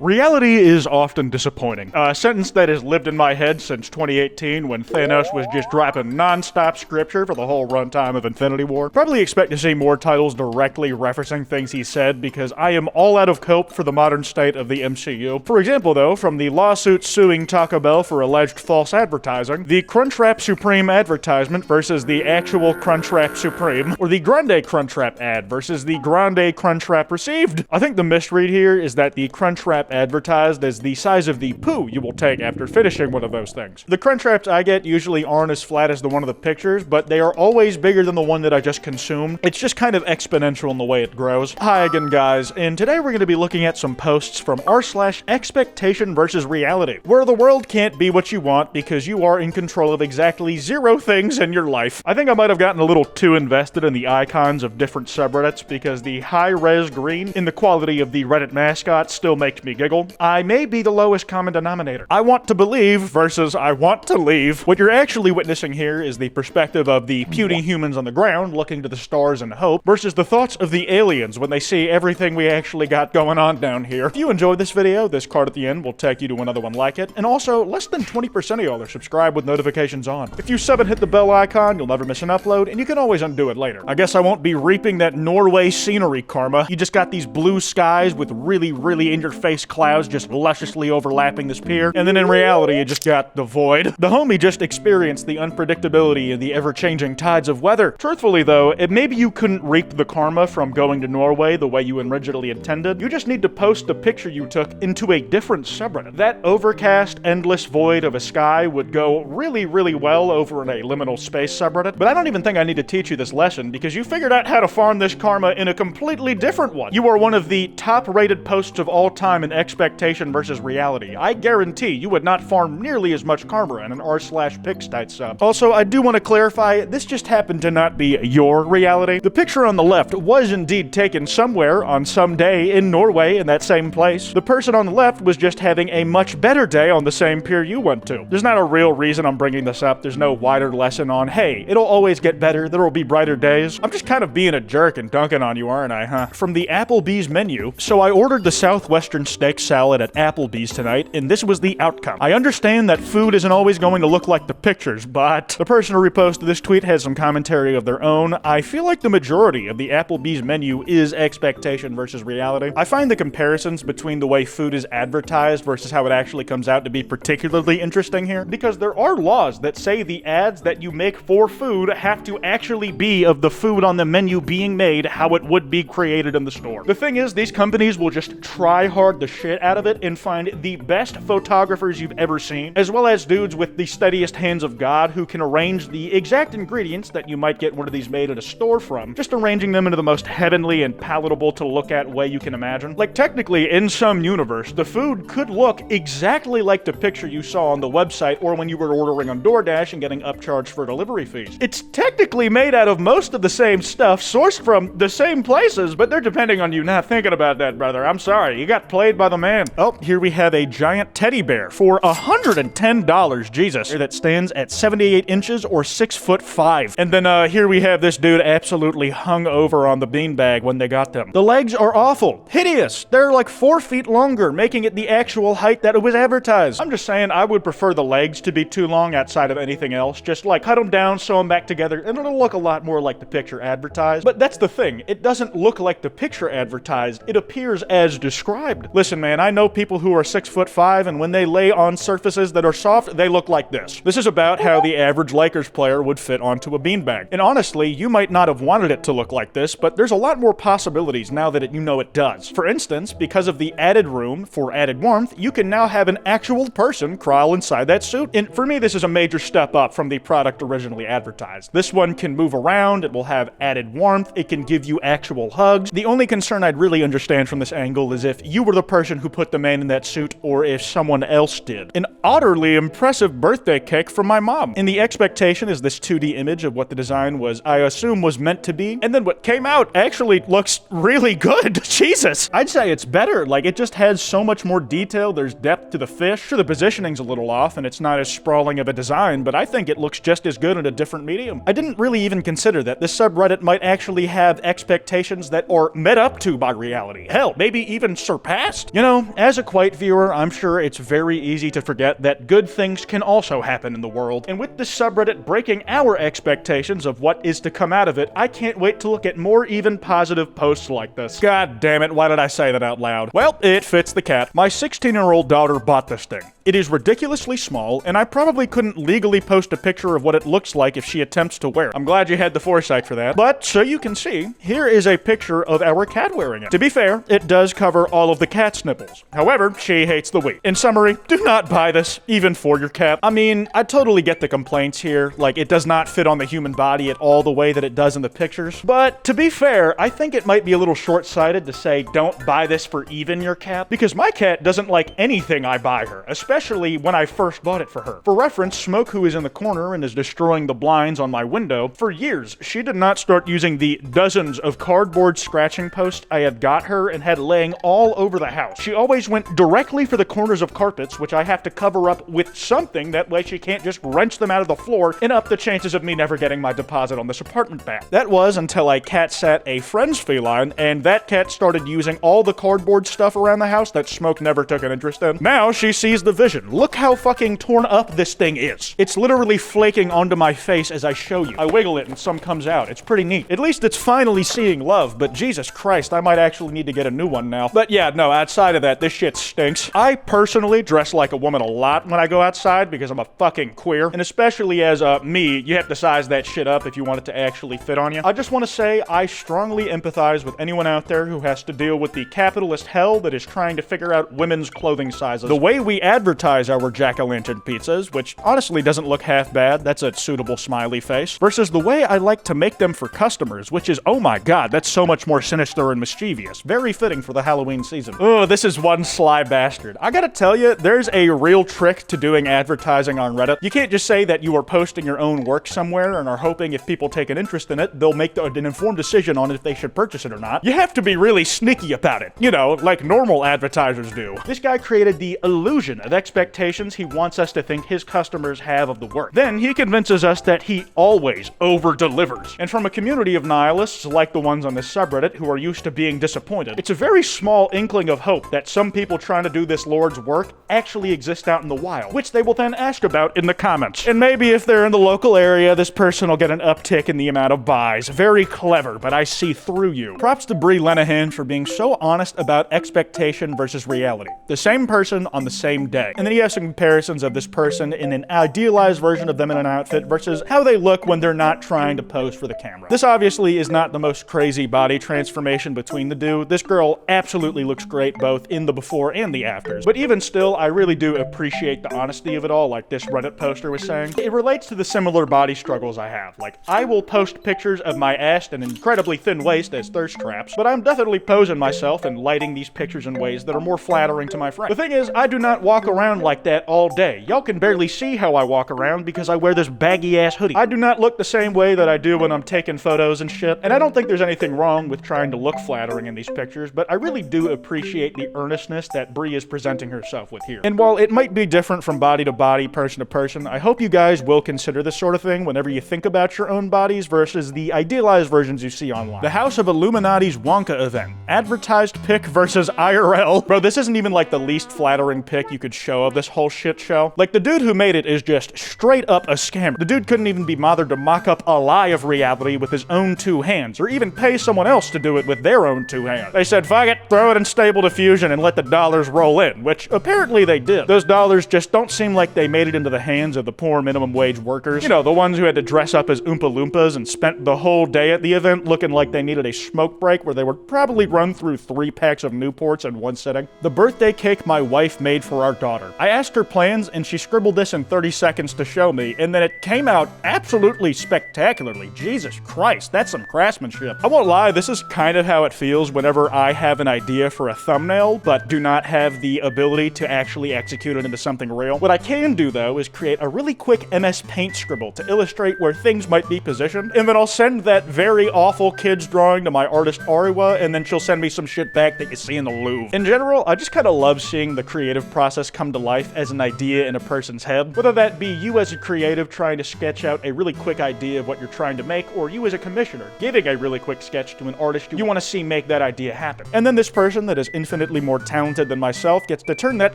Reality is often disappointing. A sentence that has lived in my head since 2018 when Thanos was just dropping non-stop scripture for the whole runtime of Infinity War. Probably expect to see more titles directly referencing things he said because I am all out of cope for the modern state of the MCU. For example though, from the lawsuit suing Taco Bell for alleged false advertising, the Crunchwrap Supreme advertisement versus the actual Crunchwrap Supreme, or the Grande Crunchwrap ad versus the Grande Crunchwrap received. I think the misread here is that the Crunchwrap advertised as the size of the poo you will take after finishing one of those things. The Crunchwraps I get usually aren't as flat as the one of the pictures, but they are always bigger than the one that I just consumed. It's just kind of exponential in the way it grows. Hi again guys, and today we're going to be looking at some posts from r/expectation versus reality, where the world can't be what you want because you are in control of exactly 0 things in your life. I think I might have gotten a little too invested in the icons of different subreddits because the high-res green in the quality of the Reddit mascot still makes me giggle. I may be the lowest common denominator. I want to believe versus I want to leave. What you're actually witnessing here is the perspective of the puny humans on the ground looking to the stars in hope versus the thoughts of the aliens when they see everything we actually got going on down here. If you enjoyed this video, this card at the end will take you to another one like it, and also less than 20% of y'all are subscribed with notifications on. If you sub and hit the bell icon, you'll never miss an upload, and you can always undo it later. I guess I won't be reaping that Norway scenery karma. You just got these blue skies with really in-your-face clouds just lusciously overlapping this pier, and then in reality you just got the void. The homie just experienced the unpredictability and the ever-changing tides of weather. Truthfully though, maybe you couldn't reap the karma from going to Norway the way you originally intended. You just need to post the picture you took into a different subreddit. That overcast, endless void of a sky would go really well over in a liminal space subreddit, but I don't even think I need to teach you this lesson because you figured out how to farm this karma in a completely different one. You are one of the top-rated posts of all time in expectation versus reality. I guarantee you would not farm nearly as much karma in an r/pixtite sub. Also, I do want to clarify, this just happened to not be your reality. The picture on the left was indeed taken somewhere on some day in Norway in that same place. The person on the left was just having a much better day on the same pier you went to. There's not a real reason I'm bringing this up. There's no wider lesson on, hey, it'll always get better, there will be brighter days. I'm just kind of being a jerk and dunking on you, aren't I, huh? From the Applebee's menu, so I ordered the Southwestern steak salad at Applebee's tonight, and this was the outcome. I understand that food isn't always going to look like the pictures, but the person who reposted this tweet has some commentary of their own. I feel like the majority of the Applebee's menu is expectation versus reality. I find the comparisons between the way food is advertised versus how it actually comes out to be particularly interesting here, because there are laws that say the ads that you make for food have to actually be of the food on the menu being made how it would be created in the store. The thing is, these companies will just try hard the shit out of it and find the best photographers you've ever seen, as well as dudes with the steadiest hands of God who can arrange the exact ingredients that you might get one of these made at a store from, just arranging them into the most heavenly and palatable to look at way you can imagine. Like, technically, in some universe, the food could look exactly like the picture you saw on the website or when you were ordering on DoorDash and getting upcharged for delivery fees. It's technically made out of most of the same stuff, sourced from the same places, but they're depending on you not thinking about that, brother. I'm sorry, you got played by the man. Oh, here we have a giant teddy bear for $110, Jesus, that stands at 78 inches or 6'5". And then here we have this dude absolutely hung over on the beanbag when they got them. The legs are awful, hideous. They're like 4 feet longer, making it the actual height that it was advertised. I'm just saying, I would prefer the legs to be too long outside of anything else. Just like cut them down, sew them back together, and it'll look a lot more like the picture advertised. But that's the thing, it doesn't look like the picture advertised, it appears as described. Listen man, I know people who are 6'5", and when they lay on surfaces that are soft, they look like this. This is about how the average Lakers player would fit onto a beanbag. And honestly, you might not have wanted it to look like this, but there's a lot more possibilities now that you know it does. For instance, because of the added room for added warmth, you can now have an actual person crawl inside that suit. And for me, this is a major step up from the product originally advertised. This one can move around, it will have added warmth, it can give you actual hugs. The only concern I'd really understand from this angle is if you were the person who put the man in that suit or if someone else did. An utterly impressive birthday cake from my mom. And the expectation is this 2D image of what the design was, I assume, was meant to be. And then what came out actually looks really good. Jesus. I'd say it's better. Like, it just has so much more detail. There's depth to the fish. Sure, the positioning's a little off and it's not as sprawling of a design, but I think it looks just as good in a different medium. I didn't really even consider that this subreddit might actually have expectations that are met up to by reality. Hell, maybe even surpassed. You know, as a Kwite viewer, I'm sure it's very easy to forget that good things can also happen in the world, and with this subreddit breaking our expectations of what is to come out of it, I can't wait to look at more even positive posts like this. God damn it, why did I say that out loud? Well, it fits the cat. My 16-year-old daughter bought this thing. It is ridiculously small, and I probably couldn't legally post a picture of what it looks like if she attempts to wear it. I'm glad you had the foresight for that. But, so you can see, here is a picture of our cat wearing it. To be fair, it does cover all of the cat's nipples. However, she hates the wheat. In summary, do not buy this, even for your cat. I mean, I totally get the complaints here, like it does not fit on the human body at all the way that it does in the pictures. But, to be fair, I think it might be a little short-sighted to say don't buy this for even your cat, because my cat doesn't like anything I buy her, especially when I first bought it for her. For reference, Smoke, who is in the corner and is destroying the blinds on my window, for years, she did not start using the dozens of cardboard scratching posts I had got her and had laying all over the house. She always went directly for the corners of carpets, which I have to cover up with something, that way she can't just wrench them out of the floor and up the chances of me never getting my deposit on this apartment back. That was until I cat sat a friend's feline, and that cat started using all the cardboard stuff around the house that Smoke never took an interest in. Now she sees the vision. Look how fucking torn up this thing is. It's literally flaking onto my face as I show you. I wiggle it and some comes out. It's pretty neat. At least it's finally seeing love, but Jesus Christ, I might actually need to get a new one now. But yeah, no, outside of that, this shit stinks. I personally dress like a woman a lot when I go outside because I'm a fucking queer, and especially as me, you have to size that shit up if you want it to actually fit on you. I just want to say I strongly empathize with anyone out there who has to deal with the capitalist hell that is trying to figure out women's clothing sizes. The way we advertise our jack-o'-lantern pizzas, which honestly doesn't look half bad, that's a suitable smiley face, versus the way I like to make them for customers, which is, oh my god, that's so much more sinister and mischievous. Very fitting for the Halloween season. Oh, this is one sly bastard. I gotta tell you, there's a real trick to doing advertising on Reddit. You can't just say that you are posting your own work somewhere and are hoping if people take an interest in it, they'll make an informed decision on if they should purchase it or not. You have to be really sneaky about it, you know, like normal advertisers do. This guy created the illusion of expectations he wants us to think his customers have of the work. Then he convinces us that he always over-delivers. And from a community of nihilists like the ones on this subreddit who are used to being disappointed, it's a very small inkling of hope that some people trying to do this Lord's work actually exist out in the wild, which they will then ask about in the comments. And maybe if they're in the local area, this person will get an uptick in the amount of buys. Very clever, but I see through you. Props to Brie Lenehan for being so honest about expectation versus reality. The same person on the same day. And then he has some comparisons of this person in an idealized version of them in an outfit versus how they look when they're not trying to pose for the camera. This obviously is not the most crazy body transformation between the two. This girl absolutely looks great both in the before and the afters. But even still, I really do appreciate the honesty of it all, like this Reddit poster was saying. It relates to the similar body struggles I have. Like, I will post pictures of my ass and incredibly thin waist as thirst traps, but I'm definitely posing myself and lighting these pictures in ways that are more flattering to my friend. The thing is, I do not walk around like that all day. Y'all can barely see how I walk around because I wear this baggy ass hoodie. I do not look the same way that I do when I'm taking photos and shit, and I don't think there's anything wrong with trying to look flattering in these pictures, but I really do appreciate the earnestness that Brie is presenting herself with here. And while it might be different from body to body, person to person, I hope you guys will consider this sort of thing whenever you think about your own bodies versus the idealized versions you see online. The House of Illuminati's Wonka event. Advertised pic versus IRL. Bro, this isn't even like the least flattering pic you could show of this whole shit show. Like, the dude who made it is just straight up a scammer. The dude couldn't even be bothered to mock up a lie of reality with his own two hands, or even pay someone else to do it with their own two hands. They said, fuck it, throw it in Stable Diffusion and let the dollars roll in, which apparently they did. Those dollars just don't seem like they made it into the hands of the poor minimum wage workers. You know, the ones who had to dress up as Oompa Loompas and spent the whole day at the event looking like they needed a smoke break where they would probably run through 3 packs of Newports in one sitting. The birthday cake my wife made for our daughter. I asked her plans and she scribbled this in 30 seconds to show me, and then it came out absolutely spectacularly. Jesus Christ, that's some craftsmanship. I won't lie, this is kind of how it feels whenever I have an idea for a thumbnail, but do not have the ability to actually execute it into something real. What I can do, though, is create a really quick MS Paint scribble to illustrate where things might be positioned, and then I'll send that very awful kid's drawing to my artist Ariwa, and then she'll send me some shit back that you see in the Louvre. In general, I just kind of love seeing the creative process come to life as an idea in a person's head, whether that be you as a creative trying to sketch out a really quick idea of what you're trying to make, or you as a commissioner giving a really quick sketch to an artist you want to see make that idea happen. And then this person that is infinitely infinitely more talented than myself gets to turn that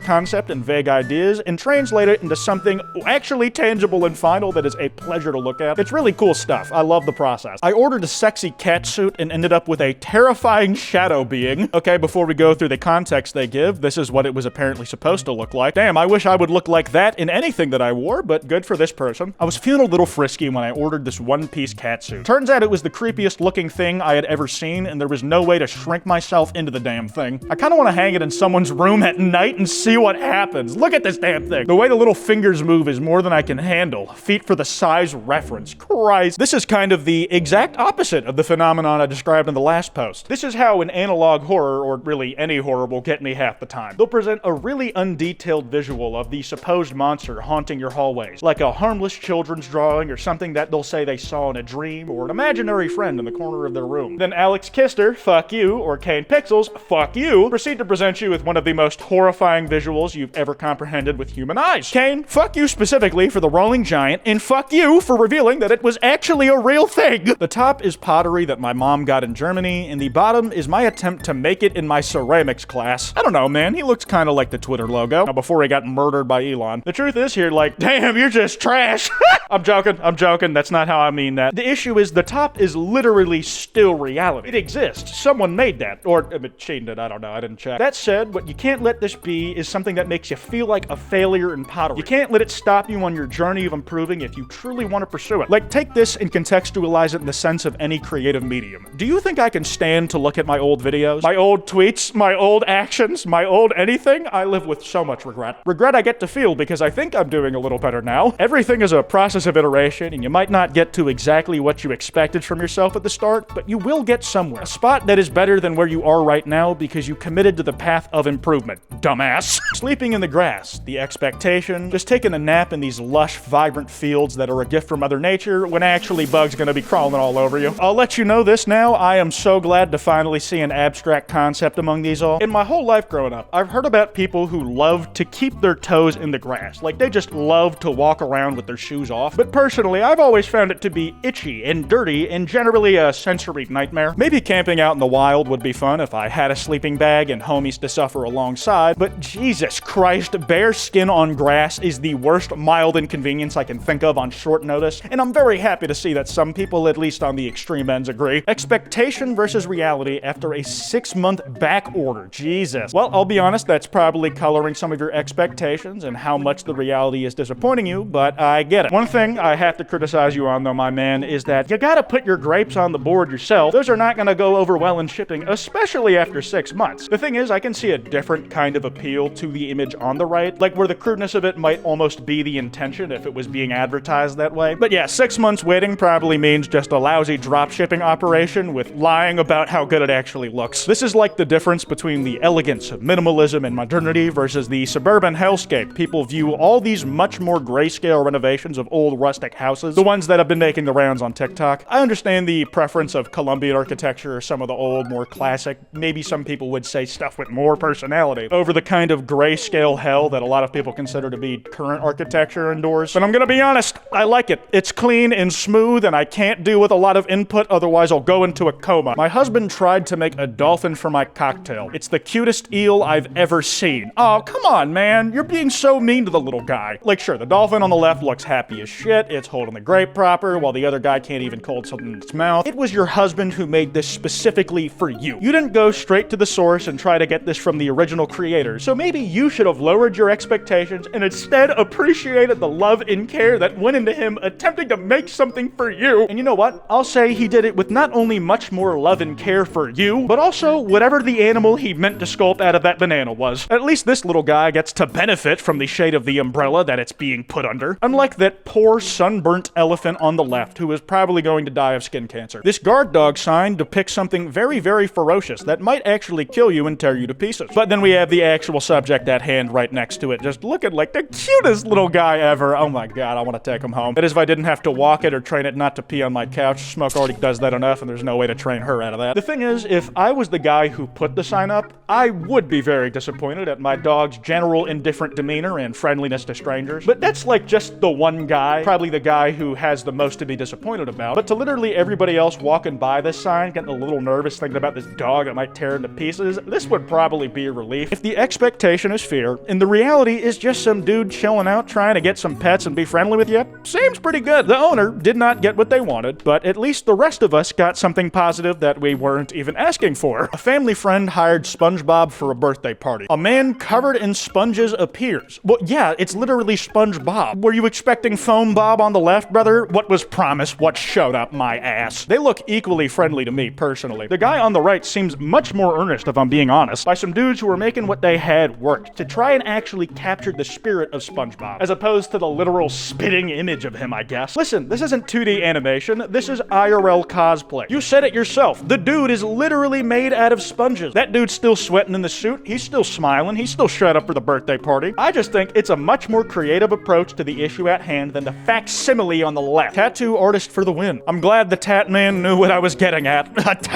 concept and vague ideas and translate it into something actually tangible and final that is a pleasure to look at. It's really cool stuff. I love the process. I ordered a sexy cat suit and ended up with a terrifying shadow being. Okay, before we go through the context they give, this is what it was apparently supposed to look like. Damn, I wish I would look like that in anything that I wore, but good for this person. I was feeling a little frisky when I ordered this one-piece cat suit. Turns out it was the creepiest looking thing I had ever seen, and there was no way to shrink myself into the damn thing. I kind of want to hang it in someone's room at night and see what happens. Look at this damn thing. The way the little fingers move is more than I can handle. Feet for the size reference. Christ. This is kind of the exact opposite of the phenomenon I described in the last post. This is how an analog horror, or really any horror, will get me half the time. They'll present a really undetailed visual of the supposed monster haunting your hallways, like a harmless children's drawing or something that they'll say they saw in a dream, or an imaginary friend in the corner of their room. Then Alex Kister, fuck you, or Kane Pixels, fuck you, proceed to present you with one of the most horrifying visuals you've ever comprehended with human eyes. Kane, fuck you specifically for the rolling giant, and fuck you for revealing that it was actually a real thing. The top is pottery that my mom got in Germany, and the bottom is my attempt to make it in my ceramics class. I don't know, man, he looks kind of like the Twitter logo. Now, before he got murdered by Elon. The truth is here, like, damn, you're just trash. I'm joking, that's not how I mean that. The issue is the top is literally still reality. It exists. Someone made that. Or, she did, I don't know, I didn't check. That said, what you can't let this be is something that makes you feel like a failure in pottery. You can't let it stop you on your journey of improving if you truly want to pursue it. Like, take this and contextualize it in the sense of any creative medium. Do you think I can stand to look at my old videos? My old tweets? My old actions? My old anything? I live with so much regret. Regret I get to feel because I think I'm doing a little better now. Everything is a process of iteration, and you might not get to exactly what you expected from yourself at the start, but you will get somewhere. A spot that is better than where you are right now because you committed to the path of improvement. Dumbass. Sleeping in the grass, the expectation, just taking a nap in these lush, vibrant fields that are a gift from Mother Nature when actually bugs gonna be crawling all over you. I'll let you know this now, I am so glad to finally see an abstract concept among these all. In my whole life growing up, I've heard about people who love to keep their toes in the grass. Like, they just love to walk around with their shoes off. But personally, I've always found it to be itchy and dirty and generally a sensory nightmare. Maybe camping out in the wild would be fun if I had a sleeping bag and homies to suffer alongside, but Jesus Christ, bare skin on grass is the worst mild inconvenience I can think of on short notice, and I'm very happy to see that some people, at least on the extreme ends, agree. Expectation versus reality after a 6-month back order. Jesus. Well, I'll be honest, that's probably coloring some of your expectations and how much the reality is disappointing you, but I get it. One thing I have to criticize you on, though, my man, is that you gotta put your grapes on the board yourself. Those are not gonna go over well in shipping, especially after 6 months. The thing is, I can see a different kind of appeal to the image on the right, like where the crudeness of it might almost be the intention if it was being advertised that way. But yeah, 6 months waiting probably means just a lousy drop shipping operation with lying about how good it actually looks. This is like the difference between the elegance of minimalism and modernity versus the suburban hellscape people view all these much more grayscale renovations of old rustic houses, the ones that have been making the rounds on TikTok. I understand the preference of Colombian architecture or some of the old, more classic, maybe some people would say stuff with more personality, over the kind of grayscale hell that a lot of people consider to be current architecture indoors. But I'm gonna be honest, I like it. It's clean and smooth, and I can't do with a lot of input, otherwise I'll go into a coma. My husband tried to make a dolphin for my cocktail. It's the cutest eel I've ever seen. Oh, come on, man. You're being so mean to the little guy. Like, sure, the dolphin on the left looks happy as shit. It's holding the grape proper, while the other guy can't even hold something in its mouth. It was your husband who made this specifically for you. You didn't go straight to the source and try to get this from the original creators, so maybe you should have lowered your expectations and instead appreciated the love and care that went into him attempting to make something for you. And you know what? I'll say he did it with not only much more love and care for you, but also whatever the animal he meant to sculpt out of that banana was. At least this little guy gets to benefit from the shade of the umbrella that it's being put under. Unlike that poor sunburnt elephant on the left who is probably going to die of skin cancer. This guard dog sign depicts something very, very ferocious that might actually kill you and tear you to pieces. But then we have the actual subject at hand right next to it, just looking like the cutest little guy ever. Oh my god, I want to take him home. That is if I didn't have to walk it or train it not to pee on my couch. Smoke already does that enough, and there's no way to train her out of that. The thing is, if I was the guy who put the sign up, I would be very disappointed at my dog's general indifferent demeanor and friendliness to strangers. But that's like just the one guy, probably the guy who has the most to be disappointed about. But to literally everybody else walking by this sign, getting a little nervous thinking about this dog that might tear into pieces, this would probably be a relief. If the expectation is fear, and the reality is just some dude chilling out trying to get some pets and be friendly with you, seems pretty good. The owner did not get what they wanted, but at least the rest of us got something positive that we weren't even asking for. A family friend hired SpongeBob for a birthday party. A man covered in sponges appears. Well, yeah, it's literally SpongeBob. Were you expecting Foam Bob on the left, brother? What was promised? What showed up my ass? They look equally friendly to me, personally. The guy on the right seems much more earnest, if I'm being honest, by some dudes who were making what they had work to try and actually capture the spirit of SpongeBob, as opposed to the literal spitting image of him, I guess. Listen, this isn't 2D animation, this is IRL cosplay. You said it yourself. The dude is literally made out of sponges. That dude's still sweating in the suit, he's still smiling, he's still shut up for the birthday party. I just think it's a much more creative approach to the issue at hand than the facsimile on the left. Tattoo artist for the win. I'm glad the Tat Man knew what I was getting at.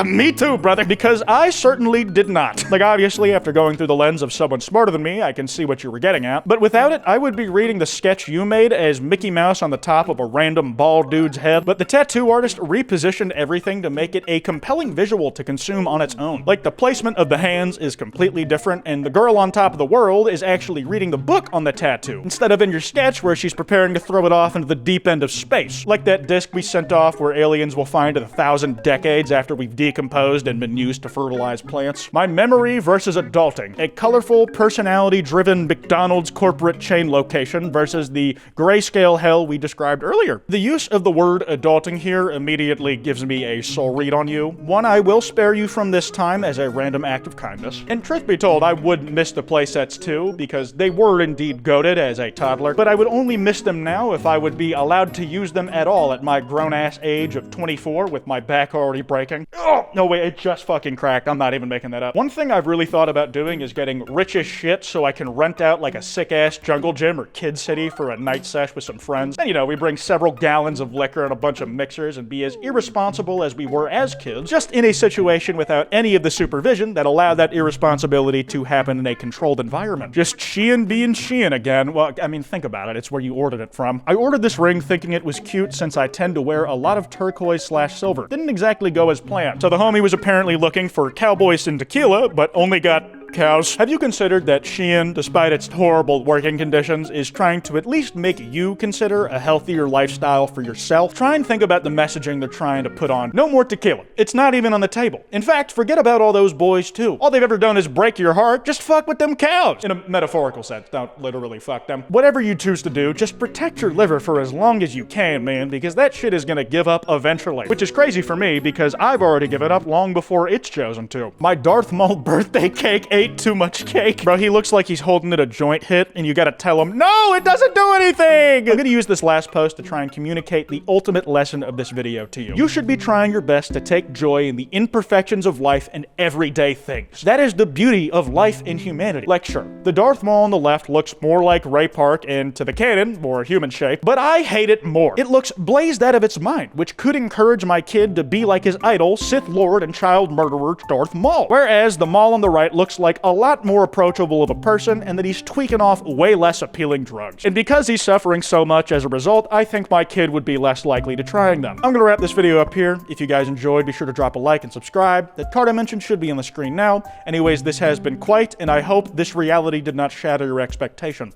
Me too, brother, because I certainly did not. Like, obviously, after going through the lens of someone smarter than me, I can see what you were getting at. But without it, I would be reading the sketch you made as Mickey Mouse on the top of a random bald dude's head. But the tattoo artist repositioned everything to make it a compelling visual to consume on its own. Like, the placement of the hands is completely different, and the girl on top of the world is actually reading the book on the tattoo, instead of in your sketch where she's preparing to throw it off into the deep end of space. Like that disc we sent off where aliens will find in 1,000 decades after we've decomposed and been used to fertilize plants. My memory versus adulting. A colorful, personality-driven McDonald's corporate chain location versus the grayscale hell we described earlier. The use of the word adulting here immediately gives me a soul read on you. One I will spare you from this time as a random act of kindness. And truth be told, I would miss the playsets too, because they were indeed goated as a toddler, but I would only miss them now if I would be allowed to use them at all at my grown-ass age of 24 with my back already breaking. Oh, no wait, it just fucking cracked. I'm not even making that up. One thing I've really thought about doing is getting rich as shit so I can rent out like a sick-ass jungle gym or Kid City for a night sesh with some friends. And you know, we bring several gallons of liquor and a bunch of mixers and be as irresponsible as we were as kids, just in a situation without any of the supervision that allowed that irresponsibility to happen in a controlled environment. Just Shein being Shein again. Well, I mean, think about it. It's where you ordered it from. I ordered this ring thinking it was cute since I tend to wear a lot of turquoise/silver. Didn't exactly go as planned. So the homie was apparently looking for cowboys and tequila, but only got cows. Have you considered that Shein, despite its horrible working conditions, is trying to at least make you consider a healthier lifestyle for yourself? Try and think about the messaging they're trying to put on. No more tequila. It's not even on the table. In fact, forget about all those boys too. All they've ever done is break your heart. Just fuck with them cows. In a metaphorical sense, don't literally fuck them. Whatever you choose to do, just protect your liver for as long as you can, man, because that shit is gonna give up eventually. Which is crazy for me, because I've already given up long before it's chosen to. My Darth Maul birthday cake ate too much cake. Bro, he looks like he's holding it a joint hit, and you gotta tell him, no, it doesn't do anything! I'm gonna use this last post to try and communicate the ultimate lesson of this video to you. You should be trying your best to take joy in the imperfections of life and everyday things. That is the beauty of life and humanity. Like, sure, the Darth Maul on the left looks more like Ray Park and, to the canon, more human shape, but I hate it more. It looks blazed out of its mind, which could encourage my kid to be like his idol, Sith Lord and child murderer Darth Maul. Whereas the Maul on the right looks like a lot more approachable of a person, and that he's tweaking off way less appealing drugs. And because he's suffering so much as a result, I think my kid would be less likely to trying them. I'm gonna wrap this video up here. If you guys enjoyed, be sure to drop a like and subscribe. That card I mentioned should be on the screen now. Anyways, this has been Kwite, and I hope this reality did not shatter your expectation.